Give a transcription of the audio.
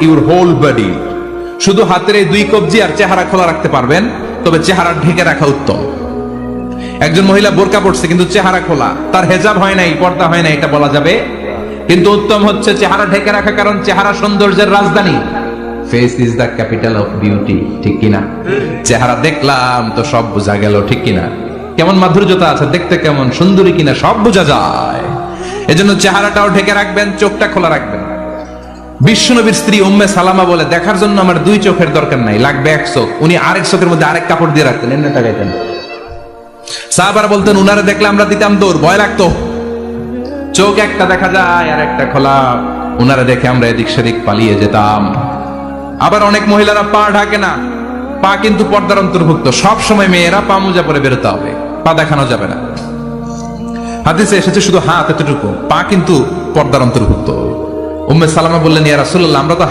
Your whole body. শুধু হাতের এই দুই কবজি আর চেহারা খোলা রাখতে পারবেন, তবে চেহারা ঢেকে রাখা উত্তম। একজন মহিলা বোরকা পড়ছে কিন্তু চেহারা খোলা, তার হেজাব হয় নাই, পর্দা হয় নাই, এটা বলা যাবে, কিন্তু উত্তম হচ্ছে চেহারা ঢেকে রাখা, কারণ চেহারা সৌন্দর্যের রাজধানী। Face is the capital of beauty, ঠিক কিনা? চেহারা দেখলাম তো সব বোঝা গেল, ঠিক কিনা? কেমন মাধুর্যতা আছে, দেখতে কেমন সুন্দরী কিনা সব বোঝা যায়। এজন্য চেহারাটাও ঢেকে রাখবেন, চোখটা খোলা রাখবেন। বিশ্বনবীর স্ত্রী উম্মে সালামা বলে, দেখার জন্য আমার দুই চোখের দরকার নাই, লাগবে এক চোখ। উনি আরেক চোখের মধ্যে আরেক কাপড় দিয়ে রাখতেন, এমনি তাকাইতেন। সাহাবারা বলতেন, উনারে দেখলে আমরা দিতাম দৌড়, ভয় লাগতো। চোখ একটা দেখা যায় আর একটা খোলা, উনারে দেখে আমরা এদিক সেদিক পালিয়ে যেতাম। আবার অনেক মহিলারা পা ঢাকে না, পা কিন্তু পর্দার অন্তর্ভুক্ত। সব সময় মেয়েরা পা মোজা পরে বেরোতে হবে, পা দেখানো যাবে না। হাদিসে এসেছে শুধু হাত এতটুকু, পা কিন্তু পর্দার অন্তর্ভুক্ত। উম্মে সালামা বললেন, ইয়া রাসূলুল্লাহ, আমরা তো